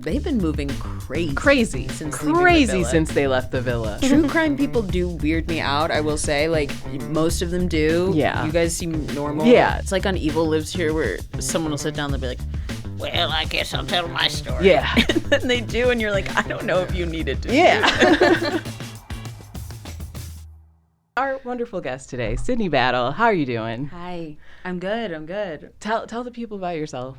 they've been moving crazy since they left the villa. True crime people do weird me out, I will say. Like, most of them do. Yeah. You guys seem normal. Yeah. It's like on Evil Lives Here where someone will sit down and they'll be like, well, I guess I'll tell my story. Yeah. And then they do, and you're like, I don't know if you needed to. Yeah. Our wonderful guest today, Sydney Batle. How are you doing? Hi. I'm good. Tell the people about yourself.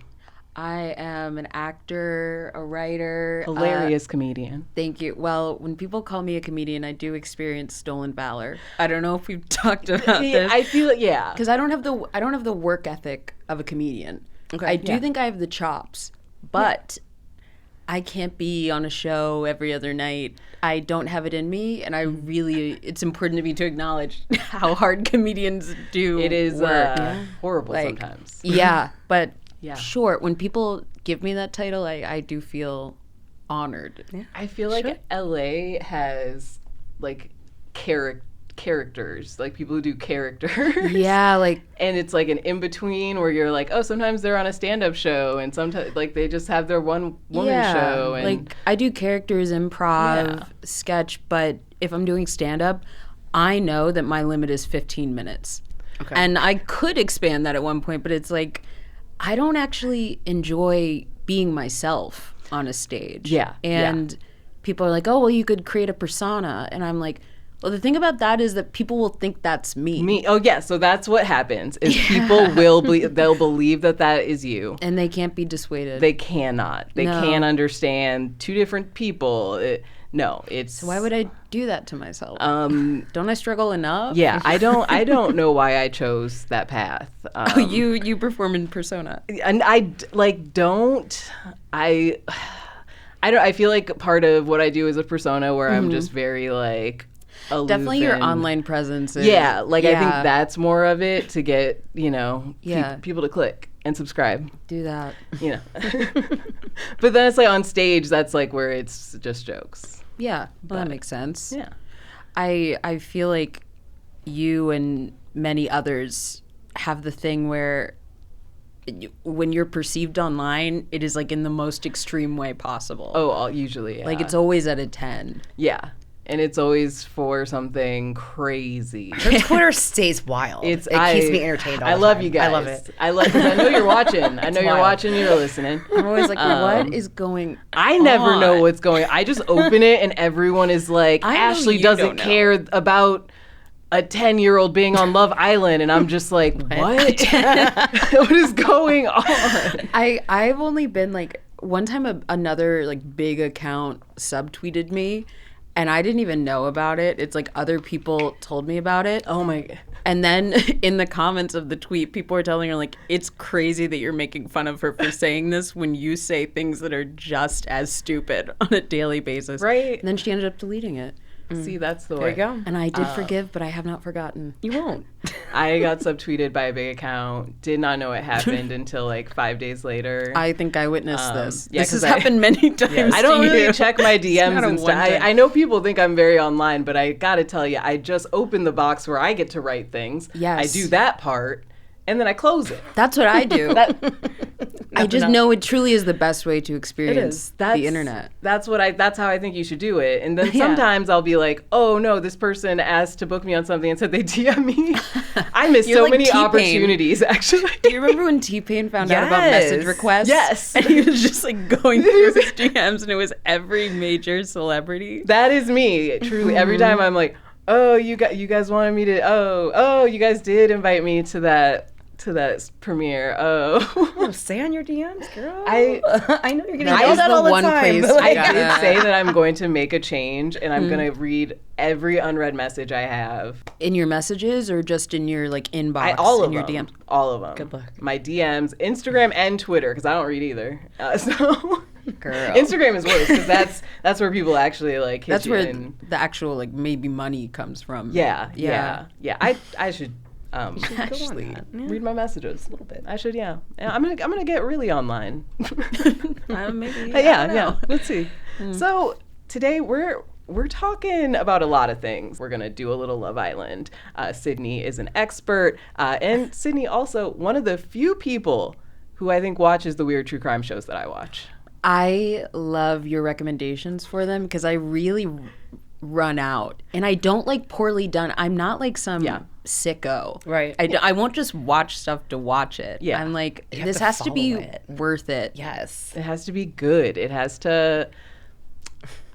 I am an actor, a writer. Hilarious comedian. Thank you. Well, when people call me a comedian, I do experience stolen valor. I don't know if we've talked about this. I feel it, yeah. Because I don't have the work ethic of a comedian. Okay. I do think I have the chops, but I can't be on a show every other night. I don't have it in me, and it's important to me to acknowledge how hard comedians do. It is horrible sometimes. Yeah, but yeah. Sure, when people give me that title, I do feel honored. Yeah. I feel like LA has like characters, like people who do characters. Yeah, like, and it's like an in-between where you're like, oh, sometimes they're on a stand-up show and sometimes like they just have their one woman show. And like I do characters, improv, sketch, but if I'm doing stand-up, I know that my limit is 15 minutes. Okay. And I could expand that at one point, but it's like I don't actually enjoy being myself on a stage. Yeah. And people are like, oh, well, you could create a persona. And I'm like, well, the thing about that is that people will think that's me. Oh, yeah. So that's what happens is people they'll believe that is you. And they can't be dissuaded. They cannot. They can't understand two different people. So why would I do that to myself? Don't I struggle enough? Yeah, I don't know why I chose that path. You perform in persona. And I feel like part of what I do is a persona where I'm just very like aloof. Definitely your online presence. I think that's more of it to get, people to click and subscribe. Do that. But then it's like on stage, that's like where it's just jokes. Yeah, well, that makes sense. Yeah. I feel like you and many others have the thing where when you're perceived online, it is like in the most extreme way possible. Oh, usually, yeah. Like it's always at a 10. Yeah. And it's always for something crazy. Your Twitter stays wild. It keeps me entertained all the time. I love you guys. I love it. I know you're watching. I know you're watching. You're listening. I'm always like, what is going on? I never know what's going on. I just open it and everyone is like, Ashley doesn't care about a 10-year-old being on Love Island. And I'm just like, what? What is going on? I've only been like, one time another like big account subtweeted me. And I didn't even know about it. It's like other people told me about it. Oh my God. And then in the comments of the tweet, people are telling her like, it's crazy that you're making fun of her for saying this when you say things that are just as stupid on a daily basis. Right. And then she ended up deleting it. See, that's the way. There you go. And I did forgive, but I have not forgotten. You won't. I got subtweeted by a big account. Did not know it happened until like 5 days later. I think I witnessed this. Yeah, this has happened many times. Yeah, I don't really check my DMs not a and stuff. one-time. I know people think I'm very online, but I gotta tell you, I just open the box where I get to write things. Yes. I do that part, and then I close it. That's what I do. I just know it truly is the best way to experience the internet. That's how I think you should do it. And then sometimes I'll be like, oh no, this person asked to book me on something and said they DM me. I missed so like many T-Pain. Opportunities, actually. Do you remember when T-Pain found out about message requests? Yes. And he was just like going through his DMs and it was every major celebrity. That is me, truly. Every time I'm like, oh, you guys wanted me to, you guys did invite me to that premiere. Oh, stay on your DMs, girl. I know you're getting that yelled is at the all the one time. place But I like, got did say that I'm going to make a change and I'm going to read every unread message I have. In your messages or just in your like inbox? All of your them. DMs? All of them. Good luck. My DMs, Instagram and Twitter, because I don't read either. Girl. Instagram is worse because that's where people actually like hit That's you where in. the actual like maybe money comes from. Yeah. I should Actually, read my messages a little bit. I should, yeah. I'm gonna get really online. maybe. Yeah. Let's see. So today we're talking about a lot of things. We're gonna do a little Love Island. Sydney is an expert, and Sydney also one of the few people who I think watches the weird true crime shows that I watch. I love your recommendations for them because I really run out. And I don't like poorly done. I'm not like some sicko. Right. I won't just watch stuff to watch it. Yeah. I'm like, this has to be worth it. Yes. It has to be good. It has to...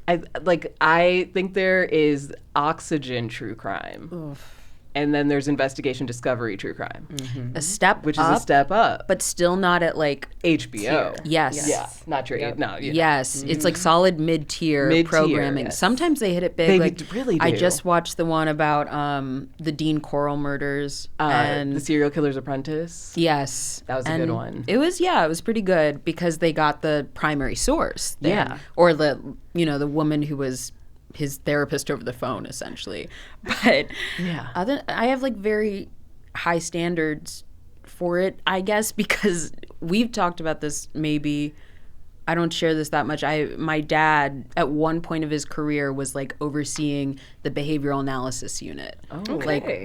I think there is oxygen true crime. Oof. And then there's investigation discovery true crime. A step which up, is a step up. but still not at like HBO. Yes. Yeah. Not true. Yep. No. Yes. It's like solid mid-tier programming. Yes. Sometimes they hit it big. They like, really do. I just watched the one about the Dean Corll murders. And The Serial Killer's Apprentice. yes. That was a good one. It was pretty good because they got the primary source there. Yeah. Or the woman who was his therapist over the phone, essentially. But I have like very high standards for it, I guess, because we've talked about this. Maybe I don't share this that much. My dad at one point of his career was like overseeing the behavioral analysis unit. Oh,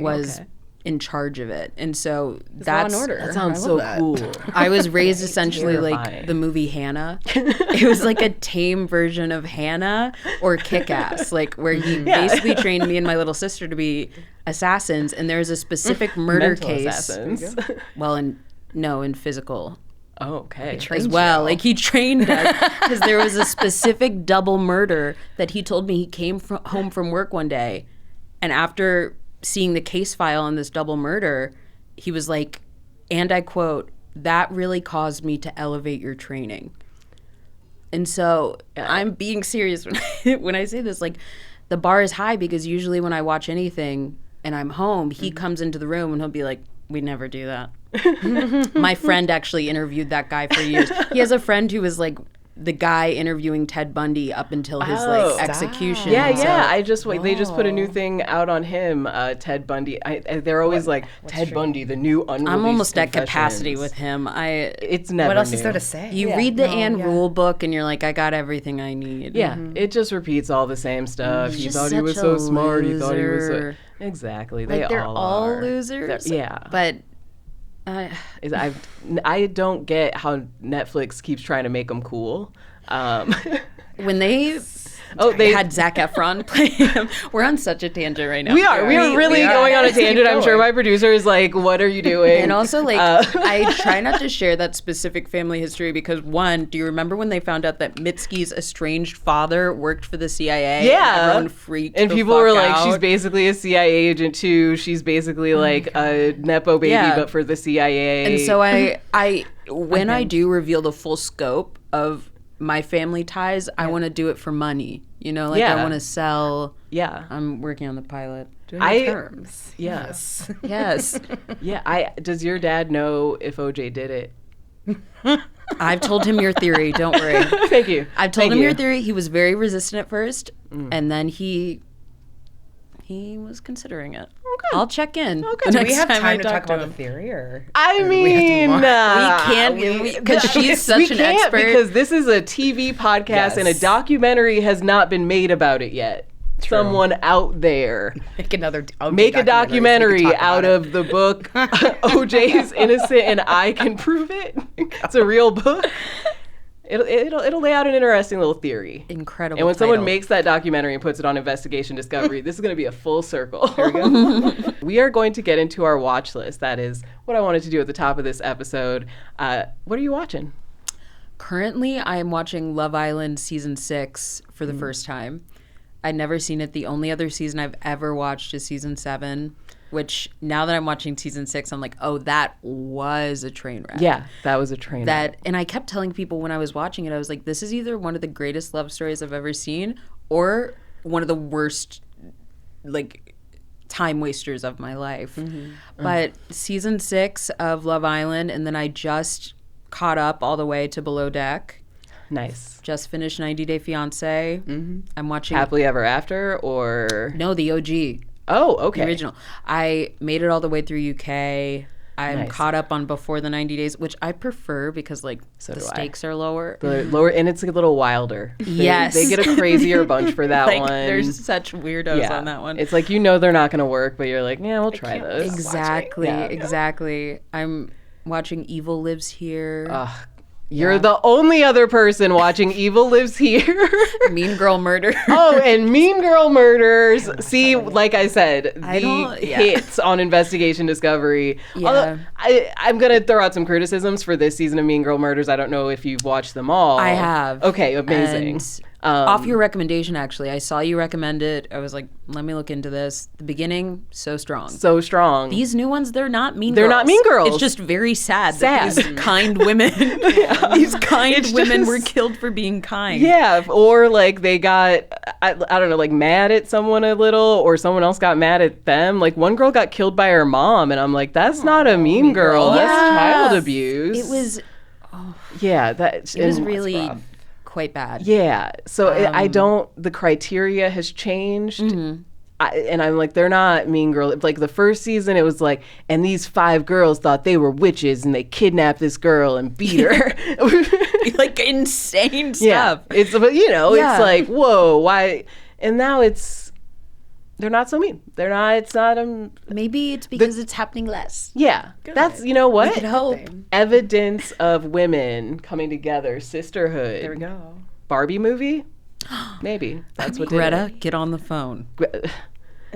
was in charge of it, and so that's Law and Order. That sounds so cool. I was raised essentially like the movie Hannah. It was like a tame version of Hannah or Kick-Ass, like where he basically trained me and my little sister to be assassins, and there's a specific murder Mental case. Assassins. Well, in physical. Oh, okay. As well. Like he trained us because there was a specific double murder that he told me he came home from work one day, and after seeing the case file on this double murder, he was like, and I quote, "That really caused me to elevate your training." And so I'm being serious when I say this. Like, the bar is high because usually when I watch anything and I'm home, he comes into the room and he'll be like, "We never do that." My friend actually interviewed that guy for years. He has a friend who was like the guy interviewing Ted Bundy up until his execution. Yeah, so, yeah. They just put a new thing out on him, Ted Bundy. They're always Ted Bundy, the new unreleased I'm almost at confessions. capacity with him. It's never. What else new. is there to say? You read the Anne Rule book and you're like, I got everything I need. Yeah, it just repeats all the same stuff. He thought he was so smart. He thought he was so... Exactly. They're all are. losers. Yeah. But I don't get how Netflix keeps trying to make them cool. When they had Zac Efron play him. We're on such a tangent right now. We are really going on a tangent. I'm sure my producer is like, what are you doing? And also, like, I try not to share that specific family history because, one, do you remember when they found out that Mitski's estranged father worked for the CIA? Yeah. And everyone freaked and the people fuck were like, out. she's basically a CIA agent too. She's basically like a Nepo baby, but for the CIA. And so when I do reveal the full scope of my family ties, I want to do it for money. You know, like I want to sell. Yeah. I'm working on the pilot. Terms. Yes. Yes. Yeah. Does your dad know if OJ did it? I've told him your theory. Don't worry. Thank you. I've told him your theory. He was very resistant at first, and then he was considering it. Okay. I'll check in. Okay. Do we have time to talk about the theory, or? I mean, we can't because she's such an expert. Because this is a TV podcast and a documentary has not been made about it yet. True. Someone out there make a documentary out of the book OJ is innocent and I can prove it. It's a real book. It'll lay out an interesting little theory. Incredible. And when title. someone makes that documentary and puts it on Investigation Discovery, this is going to be a full circle. There we go. We are going to get into our watch list. That is what I wanted to do at the top of this episode. What are you watching? Currently, I am watching Love Island Season 6 for the first time. I'd never seen it. The only other season I've ever watched is Season 7. Which now that I'm watching Season 6, I'm like, oh, that was a train wreck. Yeah, that was a train wreck. And I kept telling people when I was watching it, I was like, this is either one of the greatest love stories I've ever seen or one of the worst, like, time wasters of my life. Mm-hmm. But Season 6 of Love Island, and then I just caught up all the way to Below Deck. Nice. Just finished 90 Day Fiancé. Mm-hmm. I'm watching... Happily Ever After, or... No, the OG. Oh, okay. The original. I made it all the way through UK. I'm caught up on Before the 90 Days, which I prefer because, like, the stakes are lower. And it's a little wilder. Yes. They get a crazier bunch for that like, one. There's such weirdos on that one. It's like, you know they're not going to work, but you're like, yeah, we'll try those. Exactly. I'm watching Evil Lives Here. You're the only other person watching Evil Lives Here. Mean Girl Murder. Oh, and Mean Girl Murders. See, like I said, the hits on Investigation Discovery. Yeah. Although, I'm going to throw out some criticisms for this season of Mean Girl Murders. I don't know if you've watched them all. I have. Okay, amazing. And off your recommendation, actually, I saw you recommend it. I was like, let me look into this. The beginning, so strong. So strong. These new ones, they're not mean girls. They're not mean girls. It's just very sad. That these kind women, these kind women were killed for being kind. Yeah, or like they got, I don't know, like mad at someone a little, or someone else got mad at them. Like one girl got killed by her mom, and I'm like, that's not a mean girl. That's child abuse. It was. It was really quite bad. Yeah. So I don't, the criteria has changed. Mm-hmm. And I'm like, they're not mean girls. Like the first season, it was like, and these 5 girls thought they were witches and they kidnapped this girl and beat her. Like insane stuff. Yeah. It's like, whoa, why? And now they're not so mean. They're not, it's not. Maybe it's because it's happening less. Yeah. Good. That's, you know what? We could hope. Evidence of women coming together, sisterhood. There we go. Barbie movie? Maybe. That's what Greta, get on the phone. It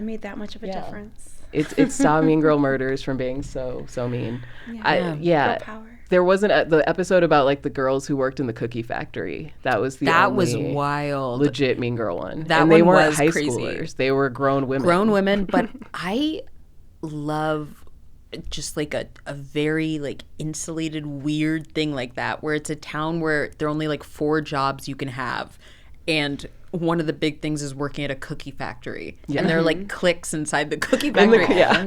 made that much of a difference. It stopped Mean Girl Murders from being so mean. Girl power. There wasn't the episode about like the girls who worked in the cookie factory. That was was wild. Legit Mean Girl one. That and they one weren't was high crazy. Schoolers. They were grown women. Grown women, but I love just like a very like insulated weird thing like that, where it's a town where there are only like 4 jobs you can have, and one of the big things is working at a cookie factory. Yeah. And there are like cliques inside the cookie factory.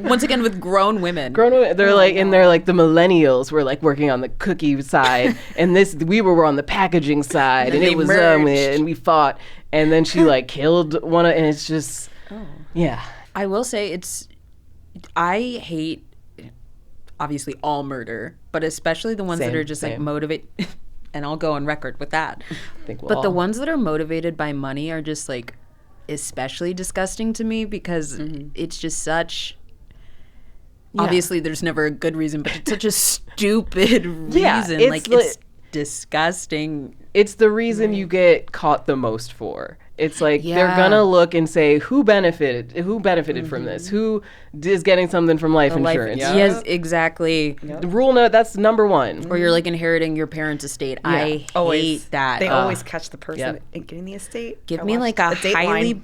Once again with grown women. They're like, and they're like the millennials were like working on the cookie side, and we were on the packaging side, and it was and we fought, and then she like killed one, and it's just I will say I hate obviously all murder, but especially the ones that are just like motivate. And I'll go on record with that. The ones that are motivated by money are just like especially disgusting to me, because it's just such. Obviously, there's never a good reason, but it's such a stupid reason. It's disgusting. It's the reason you get caught the most for. It's like they're gonna look and say who benefited from this, who is getting something from life insurance. Yes, exactly. The rule note, that's number 1. Or you're like inheriting your parents' estate. I hate that. They always catch the person getting the estate. Give me like a highly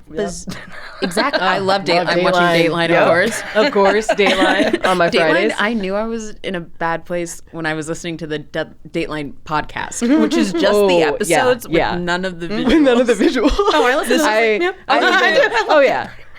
exactly. I love Dateline. I'm watching Dateline, of course. Of course, Dateline on my Fridays. I knew I was in a bad place when I was listening to the Dateline podcast, which is just the episodes with none of the visuals. None of the visuals. I listen.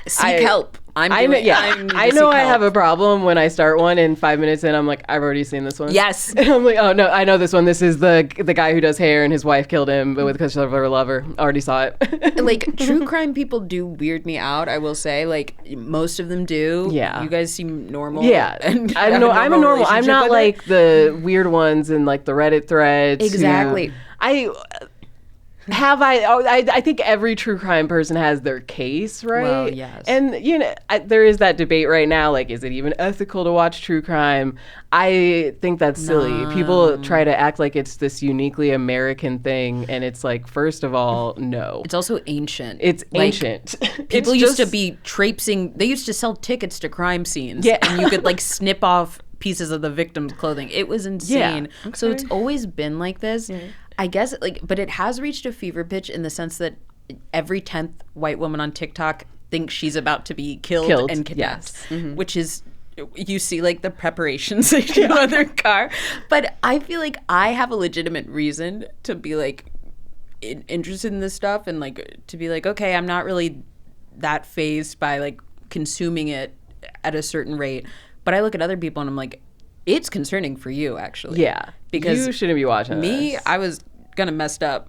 Seek help. I know I have a problem when I start one and 5 minutes in I'm like, I've already seen this one. Yes. And I'm like, oh no, I know this one. This is the guy who does hair and his wife killed him because of her lover. Already saw it. Like true crime people do weird me out, I will say. Like most of them do. Yeah. You guys seem normal. Yeah. And I'm a normal. I'm not like the weird ones in like the Reddit threads. Exactly. I think every true crime person has their case, right? Well, yes. And, there is that debate right now, like, is it even ethical to watch true crime? I think that's silly. People try to act like it's this uniquely American thing, and it's like, first of all, no. It's also ancient. It's ancient. People used to be traipsing, they used to sell tickets to crime scenes, and you could, like, snip off pieces of the victim's clothing. It was insane. Yeah. Okay. So it's always been like this. Yeah. I guess, but it has reached a fever pitch in the sense that every 10th white woman on TikTok thinks she's about to be killed and kidnapped, which is, you see like the preparations they do on their car. But I feel like I have a legitimate reason to be like interested in this stuff, and like to be like, okay, I'm not really that fazed by like consuming it at a certain rate. But I look at other people and I'm like, it's concerning for you, actually. Yeah. Because you shouldn't be watching this. I was kind of messed up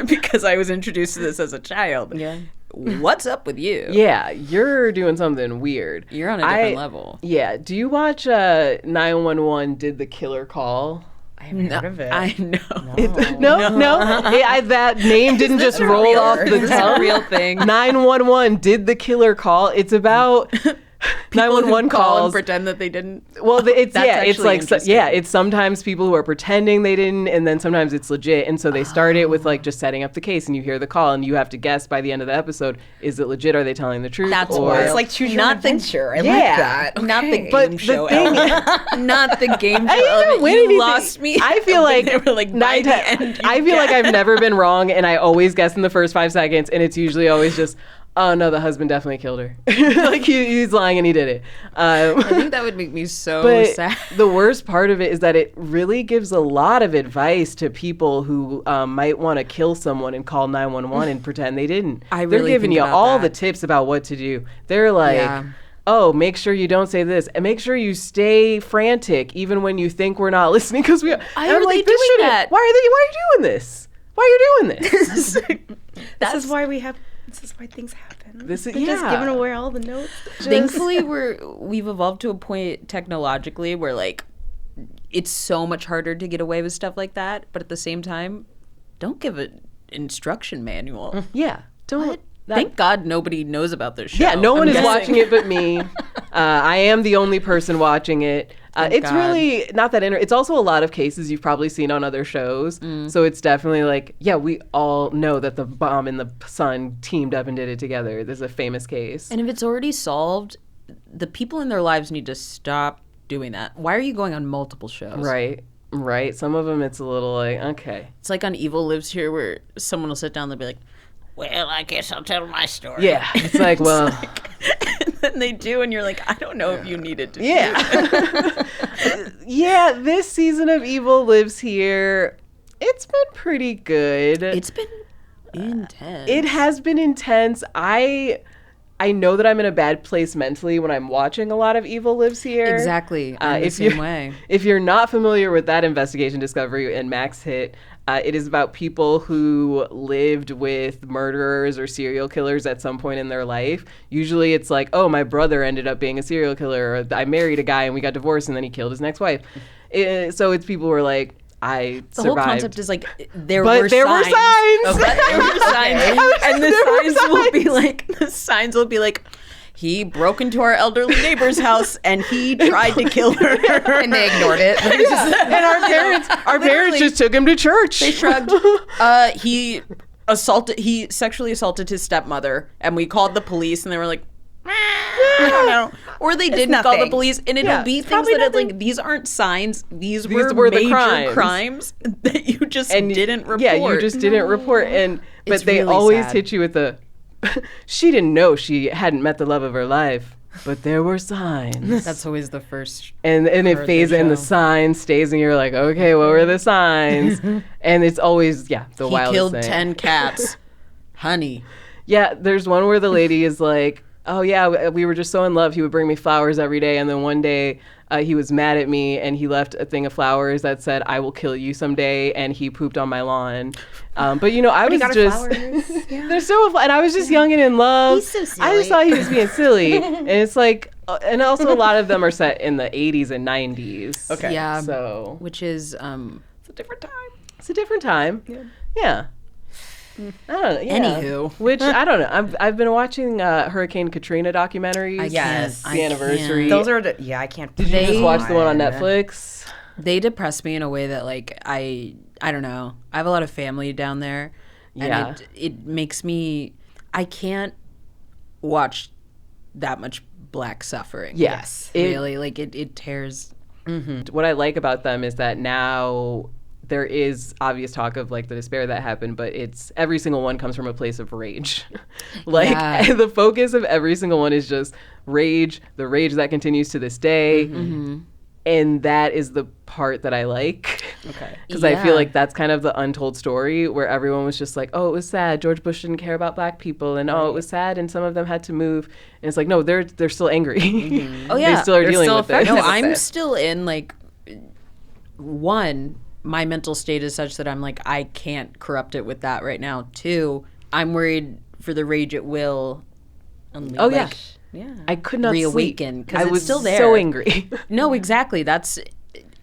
because I was introduced to this as a child. Yeah. What's up with you? Yeah, you're doing something weird. You're on a different level. Yeah. Do you watch 911 Did the Killer Call? I haven't heard of it. I know. No. That name didn't just roll off the tongue. It's a real thing. 911 Did the Killer Call. It's about 911 calls and pretend that they didn't. Well, it's sometimes people who are pretending they didn't, and then sometimes it's legit. And so they start it with like just setting up the case, and you hear the call, and you have to guess by the end of the episode, is it legit? Are they telling the truth? That's wild. It's like choose your adventure. I like that. Okay. Not the game show element. Not the game show element. You lost me. I feel like I've never been wrong, and I always guess in the first 5 seconds, and it's usually always just, oh no, the husband definitely killed her. Like he's lying and he did it. I think that would make me so sad. The worst part of it is that it really gives a lot of advice to people who might want to kill someone and call 911 and pretend they didn't. They're giving you all the tips about what to do. They're like, oh, make sure you don't say this, and make sure you stay frantic even when you think we're not listening. Because I'm like, that? Why are you doing this? Why are you doing this? This is why things happen. They're just giving away all the notes. Thankfully, we've evolved to a point technologically where like it's so much harder to get away with stuff like that. But at the same time, don't give an instruction manual. Yeah, don't. Thank God nobody knows about this show. Yeah, no one is watching it but me. I am the only person watching it. It's really not that it's also a lot of cases you've probably seen on other shows. So it's definitely like, yeah, we all know that the mom and the son teamed up and did it together. There's a famous case. And if it's already solved, the people in their lives need to stop doing that. Why are you going on multiple shows? Right. Some of them it's a little like, okay. It's like on Evil Lives Here where someone will sit down and they'll be like, well, I guess I'll tell my story. Yeah, it's like, well. And then they do, and you're like, I don't know if you needed to do that. Yeah, this season of Evil Lives Here, it's been pretty good. It's been intense. It has been intense. I know that I'm in a bad place mentally when I'm watching a lot of Evil Lives Here. Exactly. The same way. If you're not familiar with that investigation discovery and Max hit, it is about people who lived with murderers or serial killers at some point in their life. Usually it's like, oh, my brother ended up being a serial killer, or I married a guy and we got divorced and then he killed his next wife. So it's people who are like, I survived. The whole concept is like, there were signs. And the signs will be like, he broke into our elderly neighbor's house and he tried to kill her. And they ignored it. And our parents just took him to church. They shrugged. He sexually assaulted his stepmother, and we called the police, and they were like, I don't know. Or they didn't call the police, and it'll be things that it's like, these aren't signs. These were major crimes that you just didn't report. Yeah, you just didn't report. But they really always hit you with the, she didn't know she hadn't met the love of her life, but there were signs. That's always the first. And it fades and the sign stays, and you're like, okay, what were the signs? And it's always, the wildest He killed thing. 10 cats. Honey. Yeah, there's one where the lady is like, oh yeah, we were just so in love. He would bring me flowers every day, and then one day he was mad at me, and he left a thing of flowers that said, I will kill you someday, and he pooped on my lawn. But I was just, they're so fun. And I was just young and in love. He's so silly. I just thought he was being silly. And it's like, and also a lot of them are set in the 80s and 90s. Okay. Yeah. So. Which is, it's a different time. It's a different time. Yeah. I don't know. Yeah. Anywho. Which, I don't know. I've been watching Hurricane Katrina documentaries. Yes. The anniversary. Those are, I can't. Did you just watch the one on Netflix? They depress me in a way that, like, I don't know. I have a lot of family down there. Yeah. And it makes me, I can't watch that much black suffering. Yes. Really. Like, it tears. Mm-hmm. What I like about them is that now there is obvious talk of like the despair that happened, but it's every single one comes from a place of rage. The focus of every single one is just rage, the rage that continues to this day. Mm-hmm. And that is the part that I like. Okay. Because I feel like that's kind of the untold story where everyone was just like, oh, it was sad. George Bush didn't care about black people. And oh, it was sad. And some of them had to move. And it's like, no, they're still angry. Mm-hmm. Oh, yeah. They still are dealing with it. No, I'm still in like, one, my mental state is such that I'm like, I can't corrupt it with that right now. Two, I'm worried for the rage it will. Yeah. I could not reawaken because it's still there. So angry. No, exactly.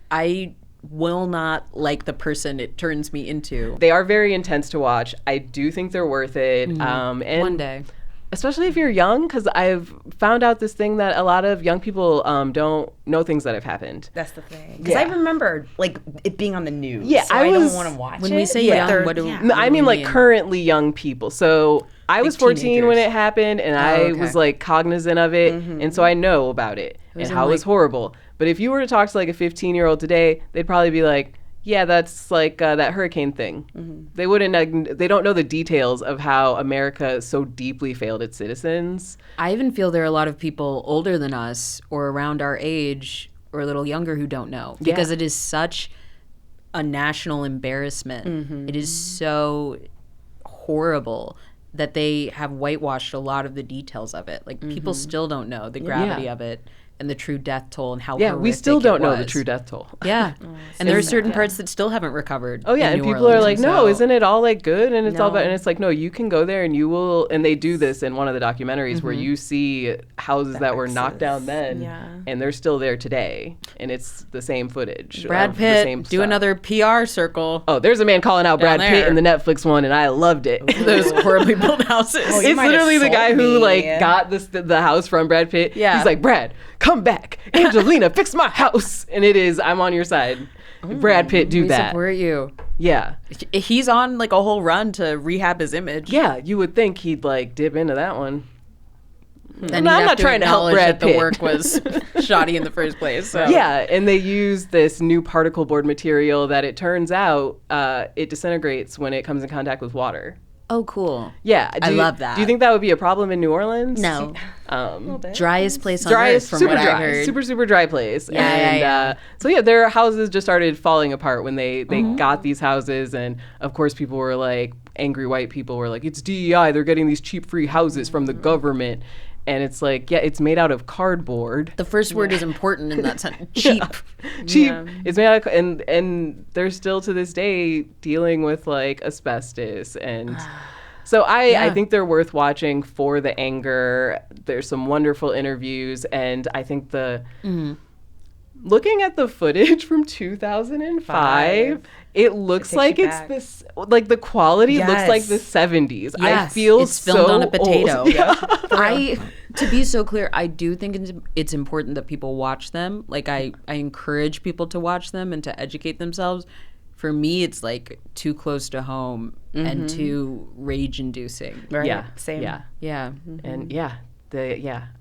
I will not like the person it turns me into. They are very intense to watch. I do think they're worth it. Mm-hmm. And one day. especially if you're young, because I've found out this thing that a lot of young people don't know things that have happened. That's the thing. Because I remember like it being on the news. Yeah, so I don't want to watch it. When we say young, what do we I mean like currently young people. So I was 14 teenagers. when it happened, and I was like cognizant of it, and so I know about it and how it was horrible. But if you were to talk to like a 15-year-old today, they'd probably be like, yeah, that's like that hurricane thing. They wouldn't. They don't know the details of how America so deeply failed its citizens. I even feel there are a lot of people older than us or around our age or a little younger who don't know, because it is such a national embarrassment. It is so horrible that they have whitewashed a lot of the details of it. Like people still don't know the gravity of it. And the true death toll and how we still don't know the true death toll. Yeah. And there are certain parts that still haven't recovered. Oh, yeah. And people are like, no, isn't it all like good? And it's all about, and it's like, no, you can go there and you will, and they do this in one of the documentaries where you see houses that were knocked down then and they're still there today. And it's the same footage. Brad Pitt, do another PR circle. Oh, there's a man calling out Brad Pitt in the Netflix one, and I loved it. Those horribly built houses. Oh, it's literally the guy who like got the house from Brad Pitt. Yeah. He's like, Brad, come back. Angelina, fix my house. And it is, I'm on your side. Brad Pitt, do that. We support you. Yeah. He's on like a whole run to rehab his image. Yeah, you would think he'd like dip into that one. And I'm not trying to help Brad Pitt. The work was shoddy in the first place. So. Yeah, and they use this new particle board material that it turns out it disintegrates when it comes in contact with water. Oh, cool. Yeah. I love that. Do you think that would be a problem in New Orleans? No. Driest place on earth, from what I heard. Super dry place. Yeah. So yeah, their houses just started falling apart when they got these houses. And of course people were like, angry white people were like, it's DEI, they're getting these cheap free houses from the government. And it's like, yeah, it's made out of cardboard. The first word is important in that sentence. Cheap. Cheap. Yeah. It's made out of, and they're still to this day dealing with like asbestos. And so I think they're worth watching for the anger. There's some wonderful interviews. And I think looking at the footage from 2005, it looks like it's this, like the quality looks like the 70s. I feel it's filmed on a potato. Yeah. To be so clear, I do think it's important that people watch them. Like I encourage people to watch them and to educate themselves. For me, it's like too close to home and too rage-inducing. Right. Yeah. Same. Yeah. Yeah. And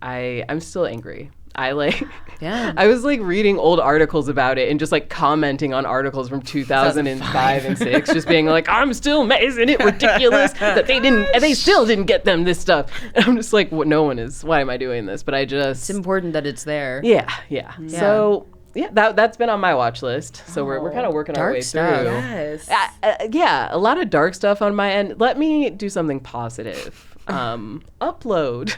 I'm still angry. I was like reading old articles about it and just like commenting on articles from 2005 and 6, just being like, I'm still mad. Isn't it ridiculous that they still didn't get them this stuff? And I'm just like, why am I doing this? But it's important that it's there. Yeah. So that's been on my watch list. So we're kind of working our way through. Yes. A lot of dark stuff on my end. Let me do something positive. Upload.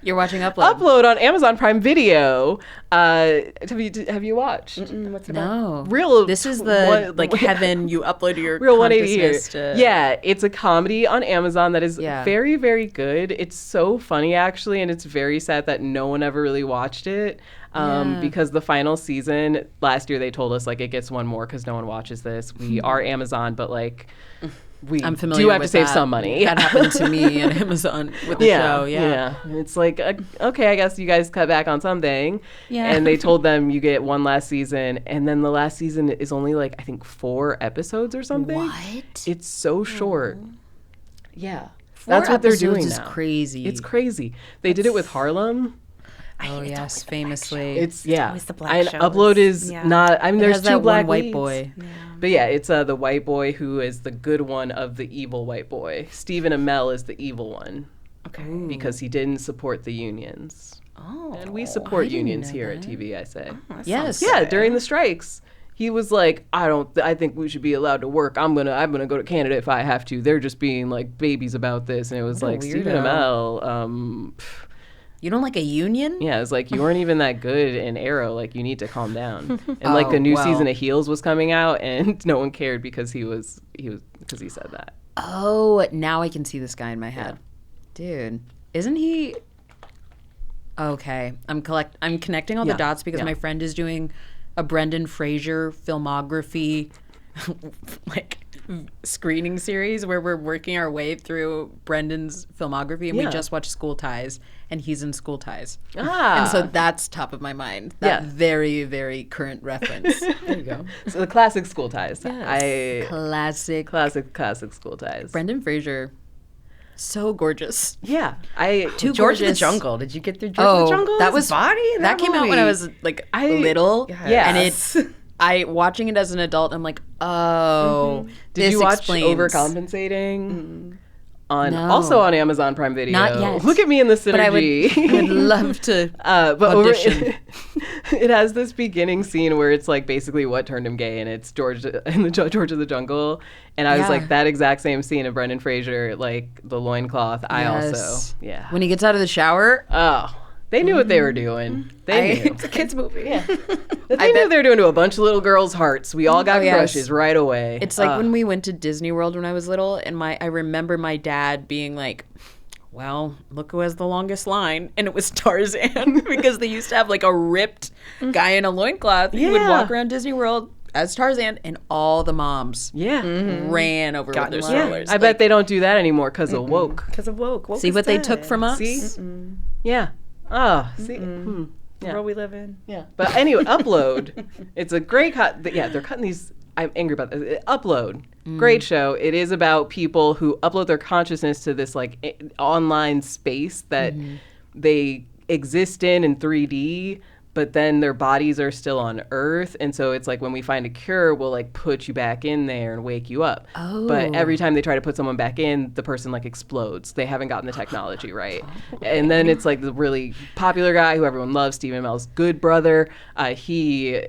You're watching Upload. Upload on Amazon Prime Video. Have you watched? What's it about? No. This is the heaven. You upload your Real 180 here. Yeah, it's a comedy on Amazon that is very, very good. It's so funny actually, and it's very sad that no one ever really watched it. Because the final season last year they told us like it gets one more because no one watches this. We are Amazon, but like. I'm familiar do have to save some money. That happened to me and Amazon with the show. Yeah. It's like, okay, I guess you guys cut back on something. Yeah. And they told them you get one last season. And then the last season is only like, I think 4 episodes or something. What? It's so short. Yeah. 4 That's what they're doing is now. Crazy. It's crazy. They did it with Harlem. Oh yes, famously. It's always the black shows. Upload is not. I mean, there's 2 black white leads. Boy. Yeah. But yeah, it's the white boy who is the good one of the evil white boy. Stephen Amell is the evil one. Okay. Because he didn't support the unions. Oh. And we support unions here at TV, I say. Oh, yes. Yeah, during the strikes. He was like, I think we should be allowed to work. I'm gonna go to Canada if I have to. They're just being like babies about this. And it was like, Stephen Amell, you don't like a union? Yeah, it's like you weren't even that good in Arrow. Like you need to calm down. And like the new season of Heels was coming out, and no one cared because he said that. Oh, now I can see this guy in my head, dude. Isn't he? Okay, I'm connecting all the dots because my friend is doing a Brendan Fraser filmography, like screening series where we're working our way through Brendan's filmography, and we just watched School Ties, and he's in School Ties. And so that's top of my mind. That very, very current reference. There you go. So the classic School Ties. Yes. Classic School Ties. Brendan Fraser. So gorgeous. Yeah. George of the Jungle. Did you get through George of the Jungle? That was body. That came out when I was like little. Yes. And watching it as an adult, I'm like, oh. Did you watch Overcompensating? Also on Amazon Prime Video. Not yet. Look at me in the synergy. But I would love to audition. It has this beginning scene where it's like basically what turned him gay, and it's George of the Jungle. And I was like, that exact same scene of Brendan Fraser, like the loincloth. I also, when he gets out of the shower. Oh. They knew what they were doing. They knew. It's a kid's movie. Yeah. They knew they were doing to a bunch of little girls' hearts. We all got crushes right away. It's like when we went to Disney World when I was little, and I remember my dad being like, well, look who has the longest line. And it was Tarzan, because they used to have like a ripped guy in a loincloth who would walk around Disney World as Tarzan, and all the moms ran over with their strollers. I bet they don't do that anymore because of woke. Because of woke. See what they took from us? See? Yeah. Oh, see? The world we live in. Yeah. But anyway, Upload. It's a great cut. Yeah, they're cutting these. I'm angry about this. Upload. Great show. It is about people who upload their consciousness to this like online space that they exist in 3D, but then their bodies are still on Earth. And so it's like when we find a cure, we'll like put you back in there and wake you up. Oh. But every time they try to put someone back in, the person like explodes. They haven't gotten the technology right. And then it's like the really popular guy who everyone loves, Stephen Amell's good brother. He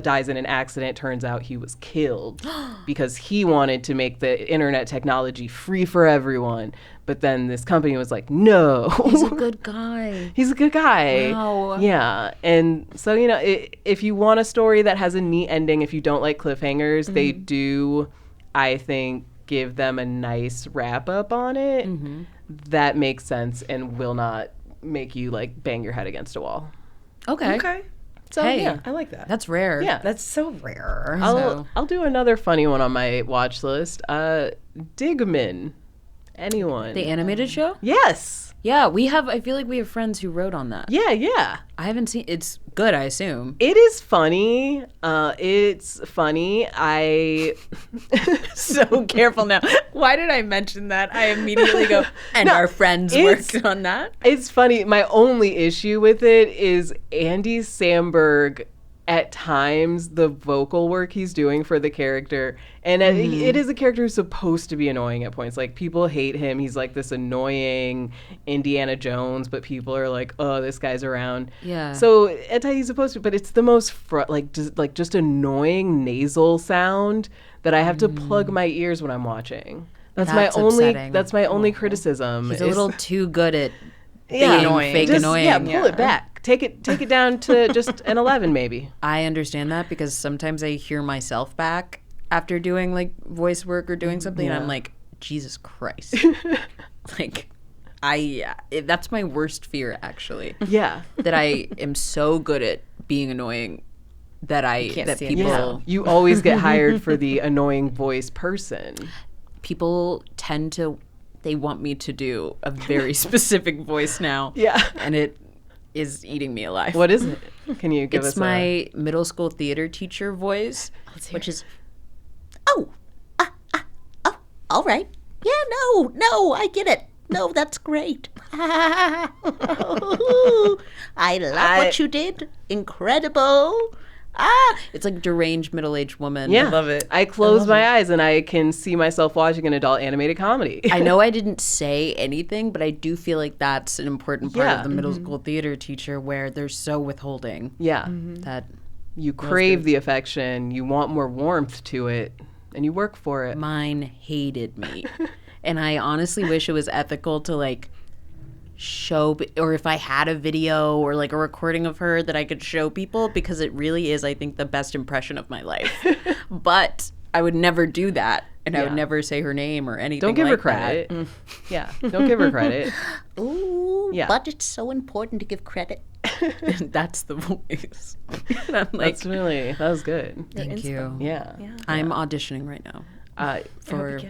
dies in an accident. Turns out he was killed because he wanted to make the internet technology free for everyone. But then this company was like, no. He's a good guy. He's a good guy. Wow. Yeah. And so, if you want a story that has a neat ending, if you don't like cliffhangers, they do, I think, give them a nice wrap up on it. That makes sense and will not make you like bang your head against a wall. Okay. So, I like that. That's rare. Yeah. That's so rare. I'll do another funny one on my watch list. Digman. Anyone? The animated show? Yes. Yeah, I feel like we have friends who wrote on that. Yeah. I haven't seen, it's good, I assume. It is funny. I so careful now. Why did I mention that? I immediately go, and our friends worked on that. It's funny. My only issue with it is Andy Samberg. At times, the vocal work he's doing for the character, and it is a character who's supposed to be annoying at points. Like, people hate him. He's like this annoying Indiana Jones, but people are like, oh, this guy's around. Yeah. So at times he's supposed to, but it's the most just annoying nasal sound that I have to plug my ears when I'm watching. That's my only criticism. He's a little too good at being annoying. Fake annoying. Yeah, pull it back. Take it down to just an 11 maybe. I understand that because sometimes I hear myself back after doing like voice work or doing something and I'm like, Jesus Christ. Like that's my worst fear actually. Yeah. That I am so good at being annoying that people you always get hired for the annoying voice person. People tend to they want me to do a very specific voice now. Yeah. And it is eating me alive. What is it? Can you give us It's my middle school theater teacher voice, which is, oh, all right. Yeah, no, I get it. No, that's great. I love what you did. Incredible. It's like deranged middle-aged woman. Yeah. I love it. I close my eyes and I can see myself watching an adult animated comedy. I know I didn't say anything, but I do feel like that's an important part of the middle school theater teacher where they're so withholding. Yeah. That you crave the affection, you want more warmth to it, and you work for it. Mine hated me. And I honestly wish it was ethical to like show, or if I had a video or like a recording of her that I could show people, because it really is, I think, the best impression of my life. But I would never do that, and I would never say her name or anything. Don't give her credit. Yeah, don't give her credit. Ooh, but it's so important to give credit. That's the voice. And I'm like, that was good. Thank you. Yeah. I'm auditioning right now for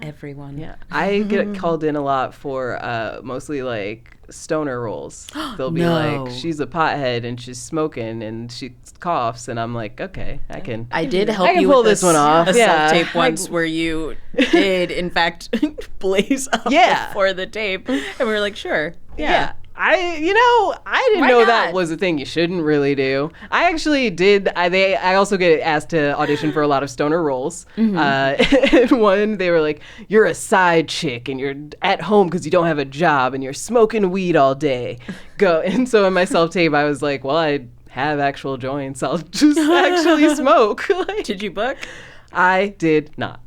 everyone. Yeah. I get called in a lot for mostly like stoner roles. They'll be like, she's a pothead and she's smoking and she coughs, and I'm like, okay, I did help you pull with this one off. A self-tape once where you did in fact blaze up before the tape, and we were like, sure, yeah. I didn't know that was a thing you shouldn't really do. I actually did. I also get asked to audition for a lot of stoner roles. And one, they were like, "You're a side chick and you're at home because you don't have a job and you're smoking weed all day. Go." And so in my self-tape, I was like, "Well, I have actual joints. I'll just actually smoke." Did you book? I did not.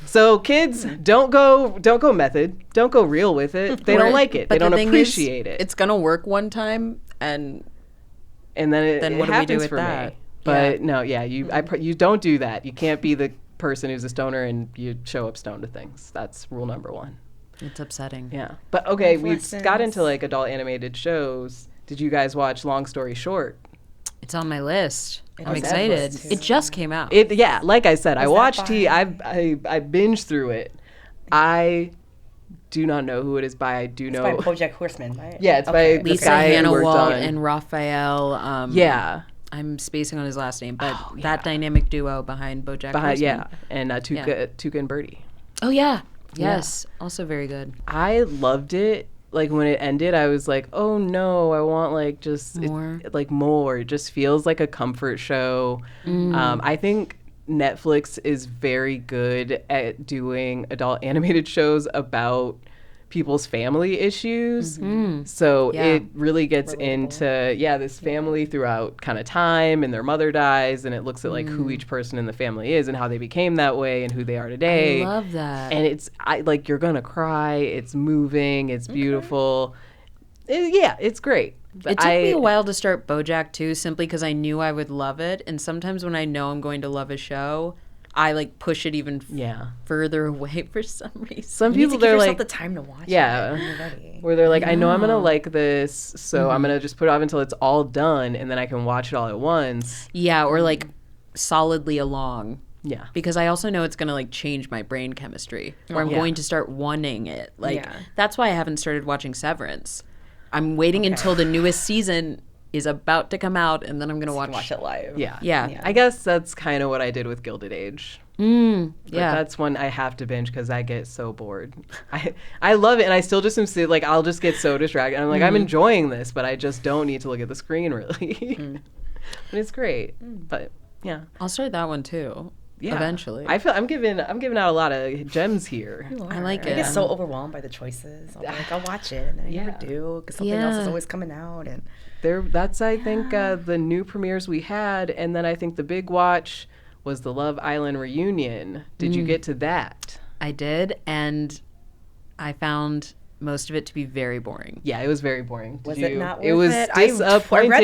So kids, don't go method. Don't go real with it. They don't like it. They don't appreciate it. It's gonna work one time, and then what do we do with for that? Me. But no, you don't do that. You can't be the person who's a stoner and you show up stoned to things. That's rule number 1. It's upsetting. Yeah, but okay, we've got into like adult animated shows. Did you guys watch Long Story Short? It's on my list. I'm excited. It just came out. Like I said, I watched I binged through it. I do not know who it is by. I do know. It's by BoJack Horseman, right? Yeah, it's by Lisa Hannah-Walt and Raphael. I'm spacing on his last name, but that dynamic duo behind BoJack Horseman. Yeah, and Tuca and Birdie. Oh yeah, yes, also very good. I loved it. Like when it ended, I was like, "Oh no, I want like just more." More. It just feels like a comfort show. I think Netflix is very good at doing adult animated shows about people's family issues. So it really gets into this family throughout kind of time, and their mother dies, and it looks at like who each person in the family is and how they became that way and who they are today. I love that. And it's you're gonna cry. It's moving. It's beautiful. It's great. It took me a while to start BoJack too, simply because I knew I would love it. And sometimes when I know I'm going to love a show, I like push it even further away for some reason. Some people, they're like, the time to watch it when you're ready. Where they're like, I know I'm gonna like this, so I'm gonna just put it off until it's all done, and then I can watch it all at once. Yeah, or like solidly along. Yeah. Because I also know it's going to like change my brain chemistry, or I'm going to start wanting it. Like that's why I haven't started watching Severance. I'm waiting until the newest season is about to come out, and then I'm going to watch it live. Yeah. I guess that's kind of what I did with Gilded Age. But that's one I have to binge because I get so bored. I love it, and I still just am like, I'll just get so distracted. I'm like, I'm enjoying this, but I just don't need to look at the screen really. But it's great. But yeah, I'll start that one too. Yeah, eventually. I feel I'm giving out a lot of gems here. I like it. I get so overwhelmed by the choices. I'll watch it, and then I never do because something else is always coming out. And that's I think the new premieres we had, and then I think the big watch was the Love Island reunion. Did you get to that? I did, and I found most of it to be very boring. Yeah, it was very boring. Was it not worth it? It was disappointing. I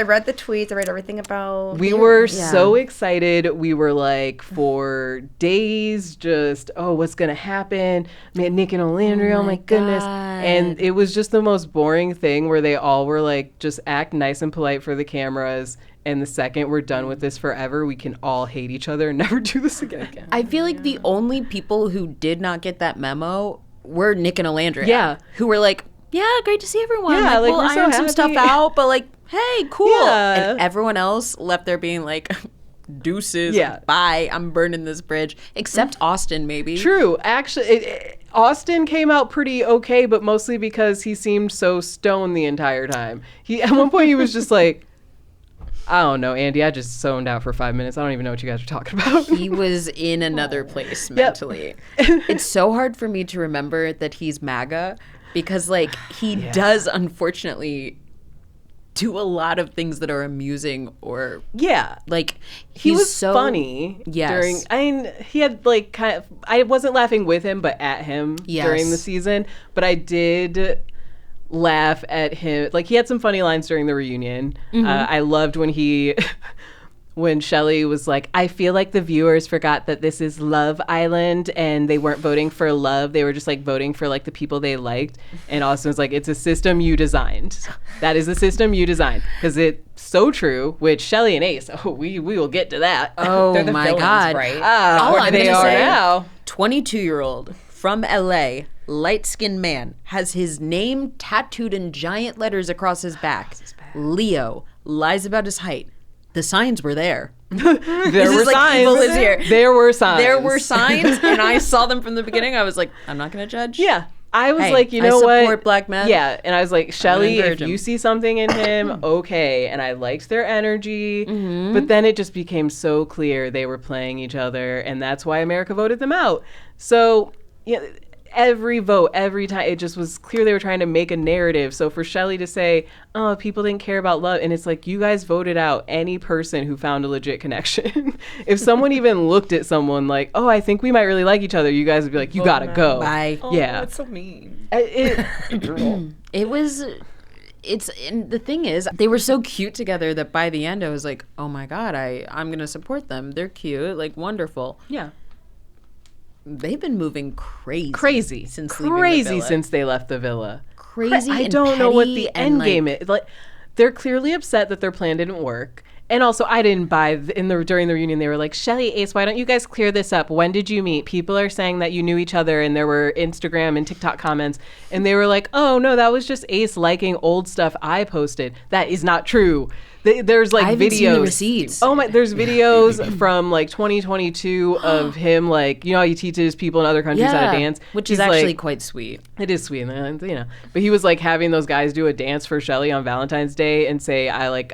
read the tweets. I read everything about. We were so excited. We were like for days just, what's going to happen? Man, Nick and Olandria, oh my goodness. And it was just the most boring thing where they all were like, just act nice and polite for the cameras. And the second we're done with this forever, we can all hate each other and never do this again. I feel like the only people who did not get that memo were Nick and Olandria. Yeah. Who were like, great to see everyone. Yeah, like we'll iron some stuff out, but like, hey, cool. Yeah. And everyone else left there being like, deuces, bye, I'm burning this bridge. Except Austin, maybe. True. Actually, Austin came out pretty okay, but mostly because he seemed so stoned the entire time. At one point, he was just like, I don't know, Andy, I just zoned out for 5 minutes. I don't even know what you guys are talking about. He was in another place mentally. It's so hard for me to remember that he's MAGA because, like, he does, unfortunately, do a lot of things that are amusing or... Yeah. Like, he was so funny. Yes. He had, like, kind of... I wasn't laughing with him, but at him during the season. But I did... laugh at him. Like, he had some funny lines during the reunion. I loved when he when Shelley was like, I feel like the viewers forgot that this is Love Island and they weren't voting for love. They were just like voting for like the people they liked. And Austin was like, it's a system you designed. That is a system you designed. Because it's so true with Shelley and Ace. Oh, we will get to that. Oh my villains, God. right? All I'm they gonna are say, now. 22-year-old from LA, light-skinned man, has his name tattooed in giant letters across his back. Leo, lies about his height. The signs were there. There were signs. Evil is here. There were signs. There were signs, and I saw them from the beginning. I was like, I'm not going to judge. Yeah. I was Hey, like, you know I what? support black men. Yeah. And I was like, Shelley, if encourage him. you see something in him, okay. And I liked their energy. Mm-hmm. But then it just became so clear they were playing each other. And that's why America voted them out. So, yeah. Every vote, every time, it just was clear they were trying to make a narrative. So for Shelley to say, oh, people didn't care about love, and it's like, you guys voted out any person who found a legit connection. If someone even looked at someone like, oh, I think we might really like each other, you guys would be like, you gotta go. Bye. Oh, Yeah. that's so mean. It was... and the thing is, they were so cute together that by the end I was like, oh my God, I'm going to support them. They're cute, like wonderful. Yeah. They've been moving crazy since leaving the crazy villa. since they left the villa. Crazy. I and don't know what petty the and, end game is. Like, they're clearly upset that their plan didn't work. And also, I didn't buy during the reunion. They were like, Shelley, Ace, why don't you guys clear this up? When did you meet? People are saying that you knew each other, and there were Instagram and TikTok comments, and they were like, oh no, that was just Ace liking old stuff I posted. That is not true. There's like I haven't videos. seen the receipts. Oh my! There's videos from like 2022 of him, like, you know how he teaches people in other countries how to dance, which He's is actually like, quite sweet. it is sweet, and, you know. But he was like having those guys do a dance for Shelley on Valentine's Day and say, I like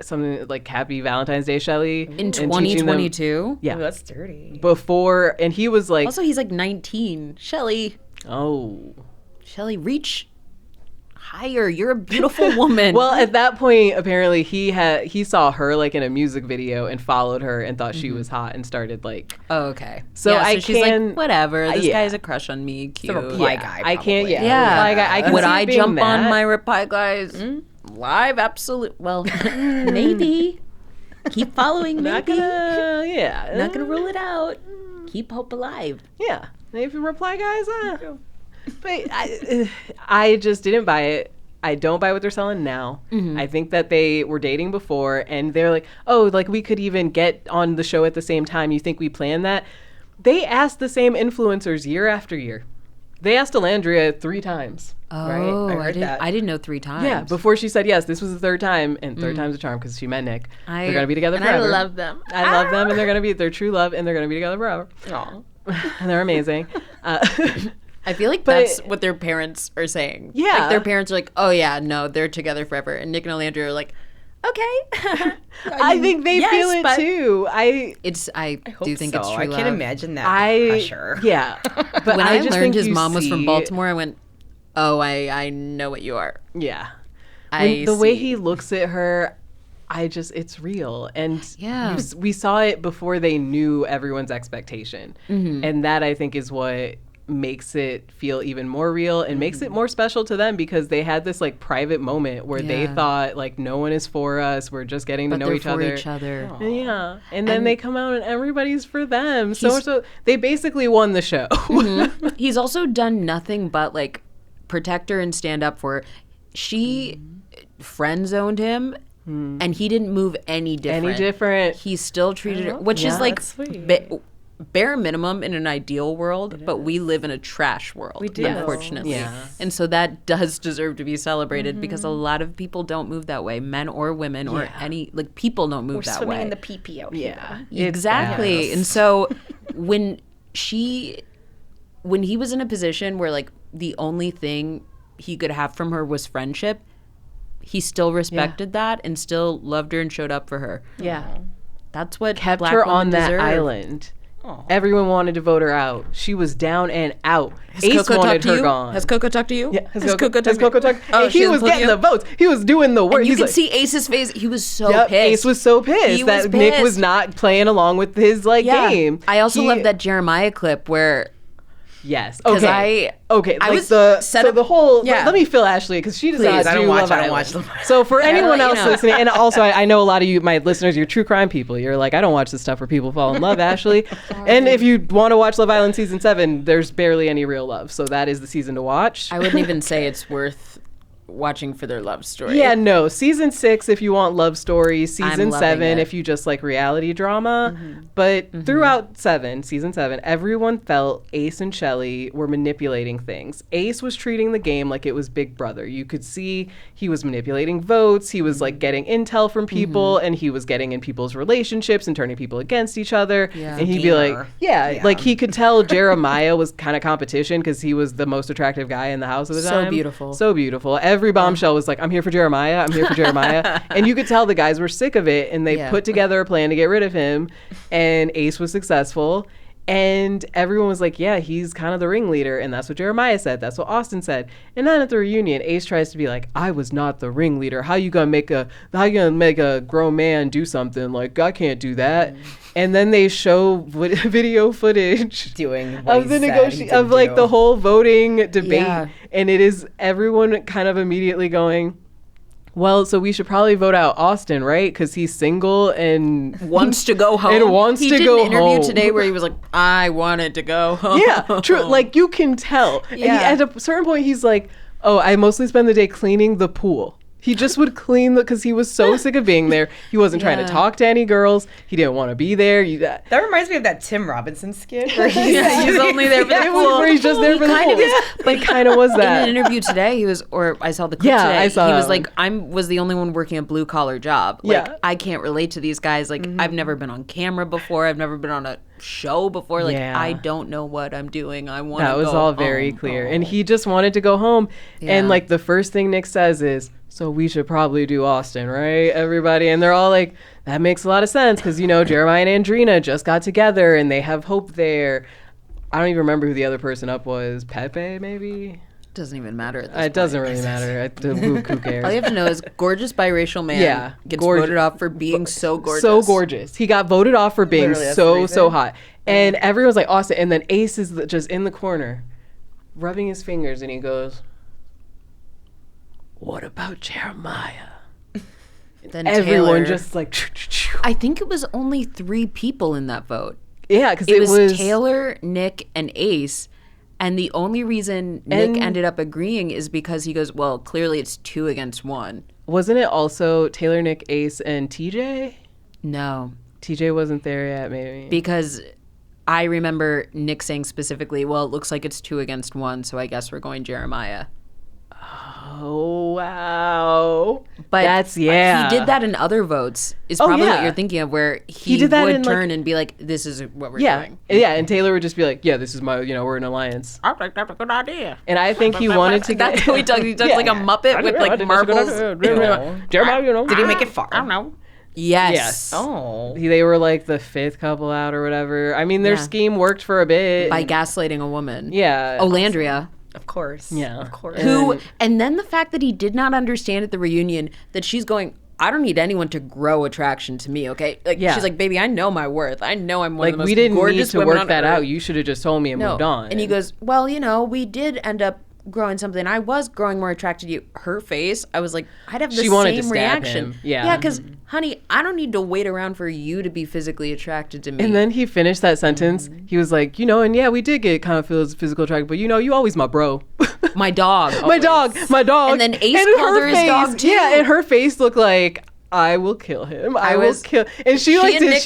something like Happy Valentine's Day, Shelley. In 2022? Yeah. Oh, that's dirty. Before, and he was like, Also, he's like 19. Shelley, reach higher. You're a beautiful woman. Well, at that point, apparently he saw her like in a music video and followed her and thought she was hot and started like. Oh, okay. So yeah, I she's can- like, whatever. This yeah. guy has a crush on me. Cute. The reply Yeah, guy. I can't. probably. Yeah, reply guy. I can Would see I it being jump on that. my reply guys live? Absolutely. Well, maybe. Keep following. Not Maybe. gonna, Not gonna rule it out. Keep hope alive. Yeah, maybe reply guys. But I just didn't buy it. I don't buy what they're selling now. I think that they were dating before, and they're like, oh, like we could even get on the show at the same time. You think we planned that? They asked the same influencers year after year. They asked Alandria 3 times. Oh, I heard that. I didn't know 3 times. Yeah, before she said yes. This was the 3rd time, and 3rd time's a charm because she met Nick. They're gonna be together forever. I love them. I love them, and they're true love, and they're gonna be together forever. Aw. And they're amazing. I feel like that's what their parents are saying. Yeah. Like their parents are like, oh yeah, no, they're together forever. And Nick and Alandria are like, okay. I think they yes, feel it but- too. I I do Hope think so. it's true I love. can't imagine that pressure. Yeah. But When I just learned think his you mom was from see- Baltimore, I went, oh, I know what you are. Yeah. I The way see. he looks at her, it's real. And Yeah. we saw it before they knew everyone's expectation. And that, I think, is what makes it feel even more real and makes it more special to them because they had this like private moment where they Yeah. thought like no one is for us, we're just getting to But know they're each for other. each other. Yeah. And then they come out and everybody's for them. So they basically won the show. He's also done nothing but like protect her and stand up for her. She friend zoned him and he didn't move any different. He still treated her, which is like that's sweet. bare minimum in an ideal world, but we live in a trash world, We do. unfortunately. Yeah. And so that does deserve to be celebrated because a lot of people don't move that way, men or women or any, like people don't move We're that swimming way. in the pee-pee out here. Yeah. Exactly. And so when he was in a position where like the only thing he could have from her was friendship, he still respected that and still loved her and showed up for her. Yeah. That's what Kept black her women on that deserve. island. Everyone wanted to vote her out. She was down and out. Ace Coco wanted talked to her you? gone. Has Coco talked to you? Yeah, Has Coco talked? Oh, Oh, she he hasn't was told getting you? the votes. He was doing the work. And you He's could like, see Ace's face. He was so yep, pissed. Ace was so pissed He that was Nick was pissed. not playing along with his game. I also love that Jeremiah clip where Yes. Okay. I was set up the whole. Yeah. Let me fill Ashley because she does Please. not I do don't watch Love Island. Love Island. So for anyone else know. listening, and also I know a lot of you, my listeners, you're true crime people. You're like, I don't watch this stuff where people fall in love, Ashley. And if you want to watch Love Island season 7, there's barely any real love. So that is the season to watch. I wouldn't even say it's worth watching for their love story. Yeah, no. Season 6 if you want love stories. Season 7 it. if you just like reality drama. But throughout season 7, everyone felt Ace and Shelley were manipulating things. Ace was treating the game like it was Big Brother. You could see he was manipulating votes. He was like getting intel from people, and he was getting in people's relationships and turning people against each other. Yeah. And he'd be like, like he could tell Jeremiah was kind of competition because he was the most attractive guy in the house at the time. So beautiful. Every bombshell was like, I'm here for Jeremiah. I'm here for Jeremiah. And you could tell the guys were sick of it, and they put together a plan to get rid of him. And Ace was successful. And everyone was like, yeah, he's kind of the ringleader. And that's what Jeremiah said. That's what Austin said. And then at the reunion, Ace tries to be like, I was not the ringleader. How you gonna make a grown man do something? Like, I can't do that. And then they show video footage of the the whole voting debate. Yeah. And it is everyone kind of immediately going, well, so we should probably vote out Austin, right? Because he's single and wants to go home. He did an interview today where he was like, I wanted to go home. Yeah, true. Like, you can tell. Yeah. And at a certain point, he's like, oh, I mostly spend the day cleaning the pool. He just would clean because he was so sick of being there. He wasn't trying to talk to any girls. He didn't want to be there. That reminds me of that Tim Robinson skit where he's only there for the pool. Where he's just there for the pool. But kind of was that. In an interview today, he was, or I saw the clip today. I saw he was like, I was the only one working a blue collar job. Like, I can't relate to these guys. Like, I've never been on camera before. I've never been on a show before. Like, I don't know what I'm doing. I want to go That was all very clear. And he just wanted to go home. And like the first thing Nick says is, so we should probably do Austin, right, everybody? And they're all like, that makes a lot of sense because, you know, Jeremiah and Andrina just got together and they have hope there. I don't even remember who the other person up was. Pepe, maybe? Doesn't even matter at this point. It doesn't really matter. Who cares? All you have to know is gorgeous biracial man gets voted off for being so gorgeous. So gorgeous. He got voted off for being so hot. And everyone's like, Austin. And then Ace is just in the corner rubbing his fingers and he goes, what about Jeremiah? Then everyone just like... I think it was only 3 people in that vote. Yeah, because it was Taylor, Nick, and Ace. And the only reason Nick ended up agreeing is because he goes, well, clearly it's 2 against 1. Wasn't it also Taylor, Nick, Ace, and TJ? No. TJ wasn't there yet, maybe. Because I remember Nick saying specifically, well, it looks like it's 2 against 1, so I guess we're going Jeremiah. Oh, wow. But that's, he did that in other votes, is probably what you're thinking of, where he would turn and be like, this is what we're doing. Yeah, and Taylor would just be like, yeah, this is my, we're an alliance. I think that's a good idea. And I think he wanted to get... That's how he does. He does like a Muppet with like marbles. Jeremiah, Did he make it far? I don't know. Yes. Oh. They were like the 5th couple out or whatever. I mean, their scheme worked for a bit. By gaslighting a woman. Yeah. Olandria. Of course. Yeah. Of course. And then the fact that he did not understand at the reunion that she's going, I don't need anyone to grow attraction to me, okay? Like, she's like, baby, I know my worth. I know I'm one of the most gorgeous women on earth. We didn't need to work that out. You should have just told me and moved on. And he goes, well, you know, we did end up growing something. I was growing more attracted to you. Her face, I was like, I'd have the same reaction. Yeah, because, honey, I don't need to wait around for you to be physically attracted to me. And then he finished that sentence. He was like, you know, and yeah, we did get kind of physical attraction, but you know, you always my bro. My dog. my dog. And then Ace called her his dog too. Yeah, and her face looked like, I will kill him. I will kill. And she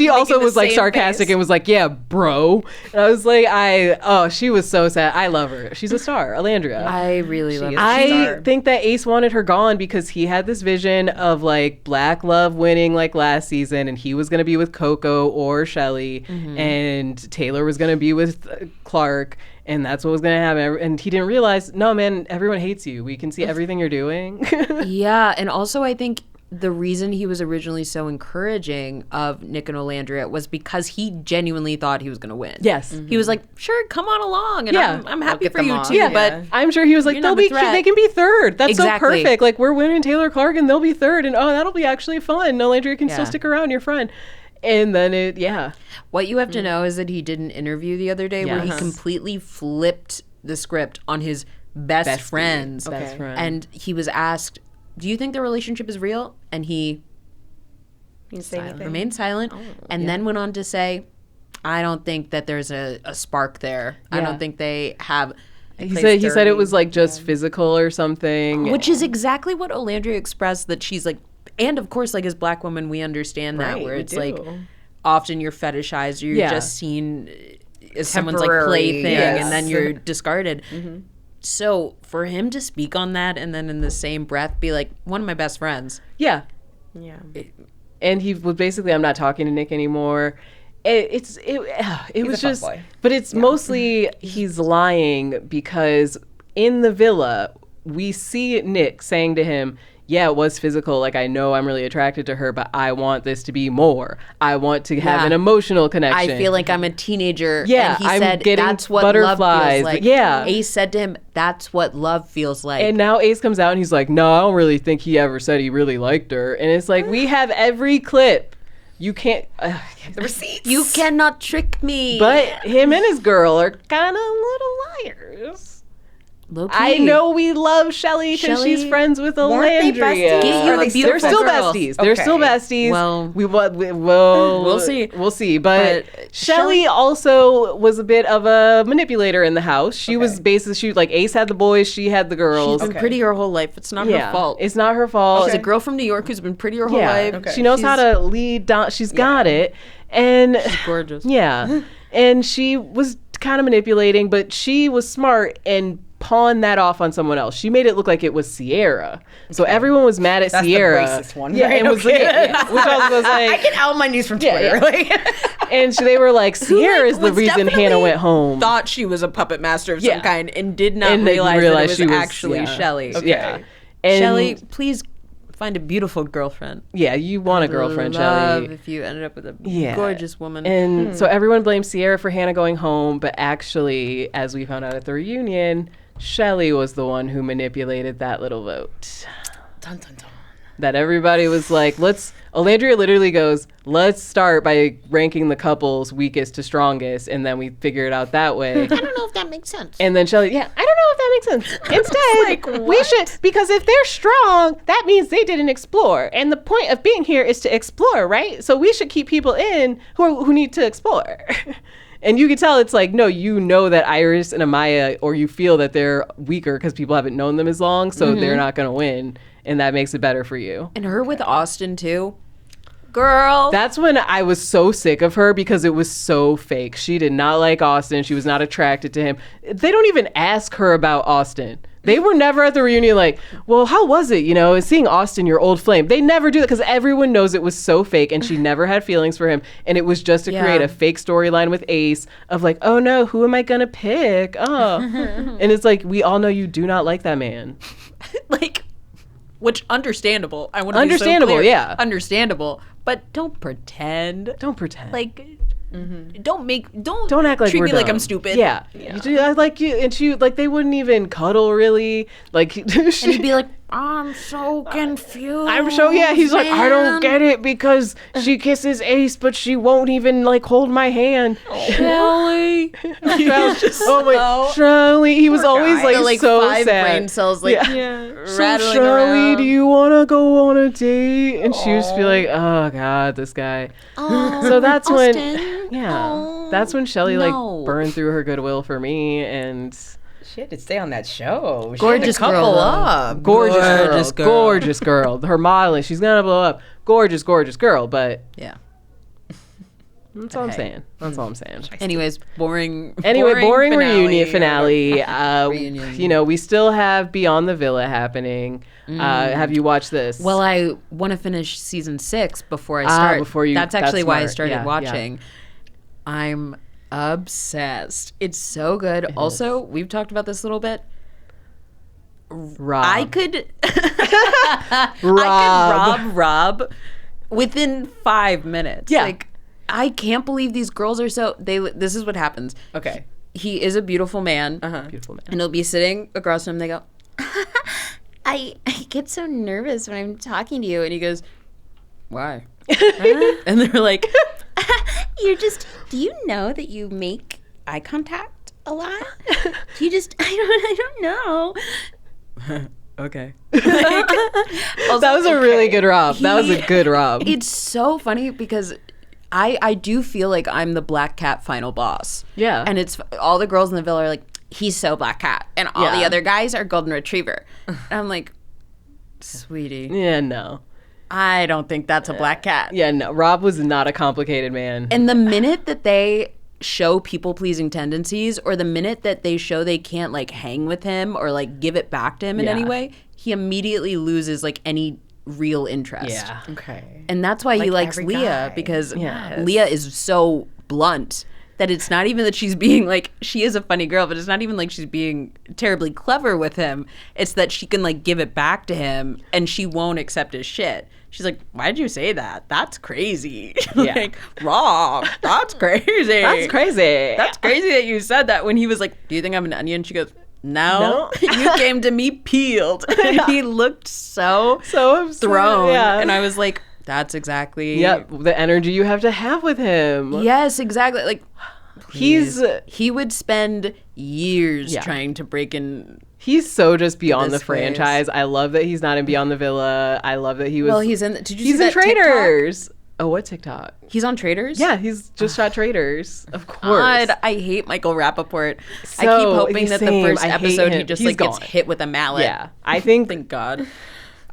also was like sarcastic face. And was like, yeah, bro. And I was like, she was so sad. I love her. She's a star, Olandria. I really love her. I think that Ace wanted her gone because he had this vision of like black love winning like last season, and he was going to be with Coco or Shelley, and Taylor was going to be with Clark. And that's what was going to happen. And he didn't realize, no, man, everyone hates you. We can see everything you're doing. Yeah. And also, I think the reason he was originally so encouraging of Nick and Olandria was because he genuinely thought he was going to win. Yes. He was like, sure, come on along. And I'm happy for you too. Yeah. But I'm sure he was like, they can be third. That's so perfect. Like, we're winning Taylor Clark and they'll be third. And that'll be actually fun. Olandria can still stick around, your friend. And then What you have to know is that he did an interview the other day where he completely flipped the script on his best friends. Best friend. And he was asked, do you think the relationship is real? And he remained silent and then went on to say, I don't think that there's a spark there. I don't think they have. He said it was like just physical or something. Which is exactly what Olandria expressed, that she's like, and of course, like as Black women, we understand that, where it's like often you're fetishized, or you're just seen as someone's like plaything, and then you're discarded. So for him to speak on that and then in the same breath be like, one of my best friends. Yeah. And he was basically, I'm not talking to Nick anymore. It was just, but it's mostly he's lying, because in the villa we see Nick saying to him, yeah, it was physical. Like, I know I'm really attracted to her, but I want this to be more. I want to have an emotional connection. I feel like I'm a teenager. Yeah, and he said, that's what love feels like. Yeah. Ace said to him, that's what love feels like. And now Ace comes out and he's like, no, I don't really think he ever said he really liked her. And it's like, we have every clip. You can't... the receipts. You cannot trick me. But him and his girl are kind of little liars. Low-key. I know we love Shelly because she's friends with Olandria. They're still besties. They're still besties. Well, we'll see. We'll see. But Shelly also was a bit of a manipulator in the house. She was basically, like, Ace had the boys, she had the girls. She's been pretty her whole life. It's not her fault. It's not her fault. She's a girl from New York who's been pretty her whole life. She knows how to lead down. She's got it. And she's gorgeous. Yeah. And she was kind of manipulating, but she was smart and pawn that off on someone else. She made it look like it was Sierra. So everyone was mad at Sierra. That's the racist one. Yeah, right? it was, which I was like... I get out my news from Twitter. And so they were like, Sierra is the reason Hannah went home. Thought she was a puppet master of some kind and did not realize that it was actually Shelly. Okay. Yeah. And Shelly, please find a beautiful girlfriend. Yeah, you want a girlfriend, Shelly. If you ended up with a gorgeous woman. And so everyone blames Sierra for Hannah going home, but actually, as we found out at the reunion, Shelly was the one who manipulated that little vote. Dun, dun, dun. That everybody was like, Olandria literally goes, let's start by ranking the couples weakest to strongest, and then we figure it out that way. I don't know if that makes sense. And then Shelly, I don't know if that makes sense. Instead, we should, because if they're strong, that means they didn't explore. And the point of being here is to explore, right? So we should keep people in who need to explore. And you can tell it's like, no, you know that Iris and Amaya, or you feel that they're weaker because people haven't known them as long, so they're not going to win. And that makes it better for you. And her with Austin, too. Girl. That's when I was so sick of her, because it was so fake. She did not like Austin. She was not attracted to him. They don't even ask her about Austin. They were never at the reunion like, well, how was it, seeing Austin, your old flame? They never do that, because everyone knows it was so fake, and she never had feelings for him. And it was just to create a fake storyline with Ace of like, oh no, who am I going to pick? Oh. And it's like, we all know you do not like that man. Which, understandable. I want to understandable, be so clear. yeah. Understandable. But don't pretend. Don't pretend. Don't act like treat we're me like dumb. I'm stupid. Yeah. You do, I like you, and she, like, they wouldn't even cuddle really. Like, and he'd be like, I'm so confused. He's like, I don't get it, because she kisses Ace, but she won't even, like, hold my hand. Shelly. Shelly. He was always like so 5 sad. brain cells rattling so Shelly, around. do you want to go on a date? And she would just be like, oh God, this guy. So that's Austin. that's when Shelly burned through her goodwill for me, and she had to stay on that show. Gorgeous girl. Up. Gorgeous girl. Her modeling, she's gonna blow up. Gorgeous girl, but yeah. That's all I'm saying. Anyways, boring reunion finale. We still have Beyond the Villa happening. Have you watched this? Well, I want to finish season 6 before I start. That's actually why I started watching. Yeah. I'm obsessed. It's so good. Also, we've talked about this a little bit. I could rob within 5 minutes. Yeah. I can't believe these girls are so... This is what happens. Okay. He is a beautiful man. Beautiful man. And he'll be sitting across from him. They go, I get so nervous when I'm talking to you. And he goes, why? And they're like, do you know that you make eye contact a lot? Do you just, I don't know. Okay. That was a really good Rob. That was a good Rob. It's so funny because I do feel like I'm the Black Cat final boss. Yeah. And it's all the girls in the villa are like, he's so Black Cat. And all the other guys are Golden Retriever. And I'm like, sweetie. Yeah, no. I don't think that's a Black Cat. Yeah, no. Rob was not a complicated man. And the minute that they show people-pleasing tendencies, or the minute that they show they can't, like, hang with him or, like, give it back to him in any way, he immediately loses, like, any real interest. Yeah. Okay. And that's why he likes Leah, because Leah is so blunt that it's not even that she's being, like, she is a funny girl, but it's not even like she's being terribly clever with him. It's that she can, like, give it back to him, and she won't accept his shit. She's like, why'd you say that? That's crazy. Yeah. Like, Rob, that's crazy. That's crazy. That's crazy that you said that. When he was like, do you think I'm an onion? She goes, no. You came to me peeled. And he looked so thrown. Yeah. And I was like, that's exactly. Yep, the energy you have to have with him. Yes, exactly. Like, he would spend years trying to break in. He's so just beyond the franchise. I love that he's not in Beyond the Villa. I love that he was. Well, he's in. Did you see he's that in Traitors. TikTok? Oh, what TikTok? He's on Traitors? Yeah, he's just shot Traitors. Of course. God, I hate Michael Rappaport. I keep hoping that the first episode he just gets hit with a mallet. Yeah, I think. Thank God.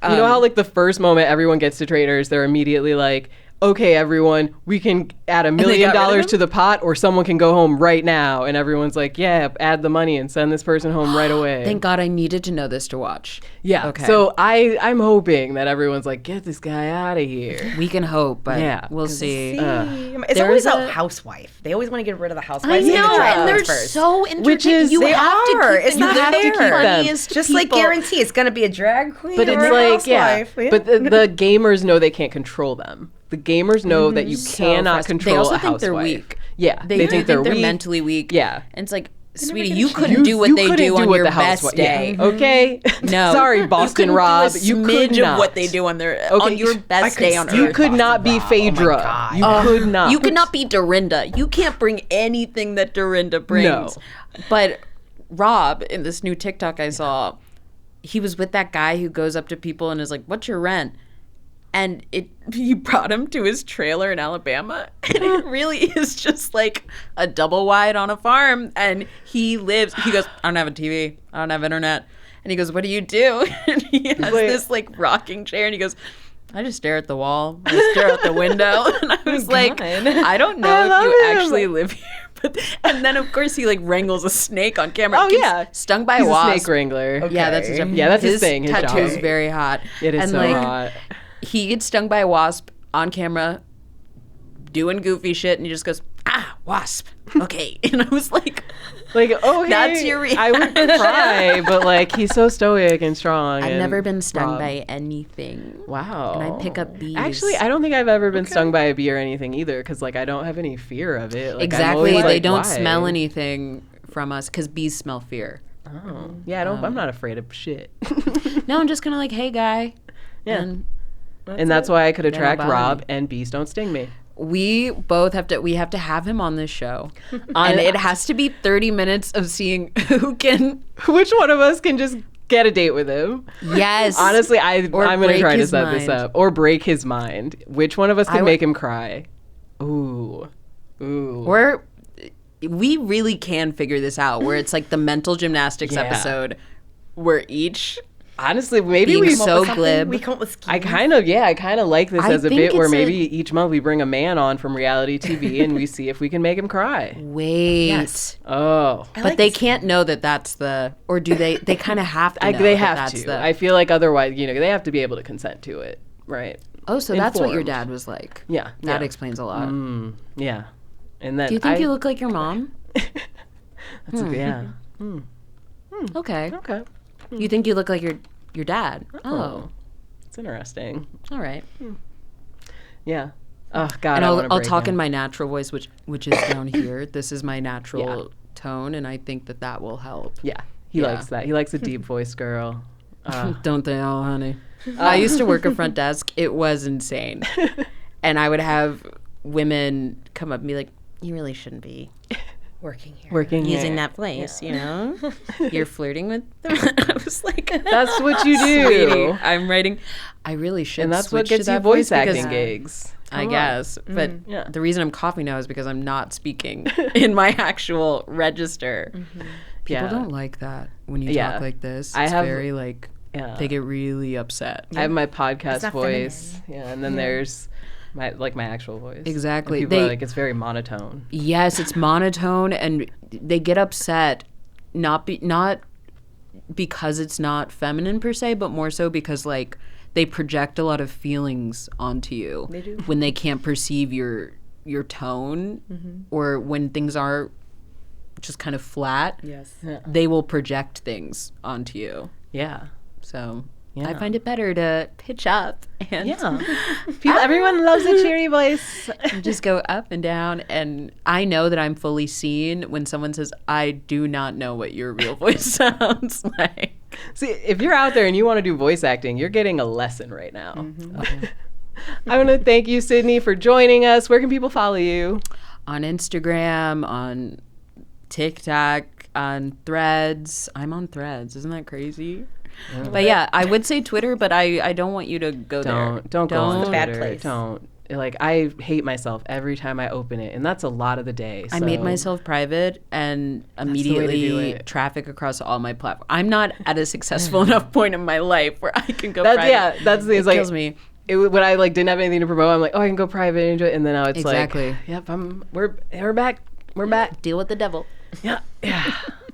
You know how like the first moment everyone gets to Traitors, they're immediately like, okay, everyone, we can add $1 million to the pot, or someone can go home right now. And everyone's like, yeah, add the money and send this person home right away. Thank God I needed to know this to watch. Yeah. Okay. So I'm hoping that everyone's like, get this guy out of here. We can hope, but we'll see. It's always a housewife. They always want to get rid of the housewife. I know, and they're so entertaining. You have to keep them. Just like guarantee it's going to be a drag queen. But it's like, but the gamers know they can't control them. The gamers know that you cannot control a housewife. They also think they're weak. Yeah, they think they're mentally weak. Yeah, and it's like, sweetie, you couldn't do what they do on your best day. Yeah. Okay, no, Sorry, Boston Rob, you could not. Of what they do on their on your best day on Earth. You could not be Phaedra. You could not. You could not be Dorinda. You can't bring anything that Dorinda brings. No. But Rob, in this new TikTok I saw, he was with that guy who goes up to people and is like, "What's your rent?" And he brought him to his trailer in Alabama. And it really is just like a double wide on a farm. And he goes, I don't have a TV. I don't have internet. And he goes, what do you do? And he has this like rocking chair. And he goes, I just stare at the wall. I stare out the window. And I was like, I don't know if you actually live here. And then, of course, he like wrangles a snake on camera. Oh, yeah. Stung by He's a wasp. Snake wrangler. Okay. Yeah, that's his job. Yeah, that's his thing. His tattoo's job. very hot. It is so hot. He gets stung by a wasp on camera doing goofy shit, and he just goes, wasp. Okay. And I was like, okay. That's your reaction. I would cry, but like, he's so stoic and strong. I've never been stung by anything. Wow. And I pick up bees. Actually, I don't think I've ever been stung by a bee or anything either, because like, I don't have any fear of it. Like, exactly. They like, don't smell anything from us, because bees smell fear. Oh. Yeah, I'm not afraid of shit. No, I'm just kind of like, hey, guy. Yeah. And that's why I could attract Rob, and bees don't sting me. We both have to have him on this show. And it has to be 30 minutes of seeing which one of us can just get a date with him. Yes. Honestly, I'm going to try to set this up. Or break his mind. Which one of us can make him cry? Ooh. Or we really can figure this out, where it's like the mental gymnastics episode where each... Honestly, maybe we so glib. We come up with schemes. I kind of like this as a bit where maybe each month we bring a man on from reality TV and we see if we can make him cry. Wait. Yes. Oh. But they can't know that that's or do they? They kind of have to know they have to. I feel like otherwise, they have to be able to consent to it, right? Oh, so that's what your dad was like. Yeah. That explains a lot. Yeah. And then do you think you look like your mom? Yeah. Okay. Okay. You think you look like your dad? Oh. It's interesting. All right. Yeah. Oh God. And I'll talk in my natural voice, which is down here. This is my natural tone, and I think that will help. Yeah. He likes that. He likes a deep voice girl. Don't they all, honey? I used to work a front desk. It was insane. And I would have women come up and be like, you really shouldn't be working here. Using that place, you know? You're flirting with them. I was like, that's what you do. Sweetie, I'm writing. I really should. And that's what gets you voice acting gigs. I guess. But the reason I'm coughing now is because I'm not speaking in my actual register. People don't like that when you talk like this. It's very like, they get really upset. I have my podcast voice. Feminine. Yeah, and then there's my actual voice. Exactly. And people are like, it's very monotone. Yes, it's monotone, and they get upset not because it's not feminine per se, but more so because like they project a lot of feelings onto you. They do. When they can't perceive your tone, or when things are just kind of flat. Yes. They will project things onto you. Yeah. So I find it better to pitch up and everyone loves a cheery voice. Just go up and down. And I know that I'm fully seen when someone says, I do not know what your real voice sounds like. See, if you're out there and you want to do voice acting, you're getting a lesson right now. Okay. I want to thank you, Sydney, for joining us. Where can people follow you? On Instagram, on TikTok, on Threads. I'm on Threads. Isn't that crazy? But yeah, I would say Twitter, but I don't want you to go there. Don't go on Twitter. Bad place. Don't. Like, I hate myself every time I open it, and that's a lot of the day. So. I made myself private and immediately traffic across all my platforms. I'm not at a successful enough point in my life where I can go private. Yeah, that's the thing. It kills me. When I like didn't have anything to promote, I'm like, oh, I can go private and enjoy it. And then now it's exactly. Like, yep, we're back. We're back. Deal with the devil. Yeah.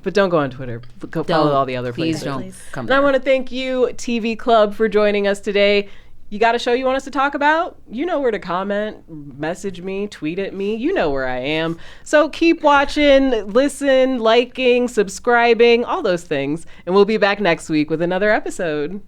But don't go on Twitter. Go follow all the other places. Please don't come there. And I want to thank you, TV Club, for joining us today. You got a show you want us to talk about? You know where to comment, message me, tweet at me. You know where I am. So keep watching, listen, liking, subscribing, all those things. And we'll be back next week with another episode.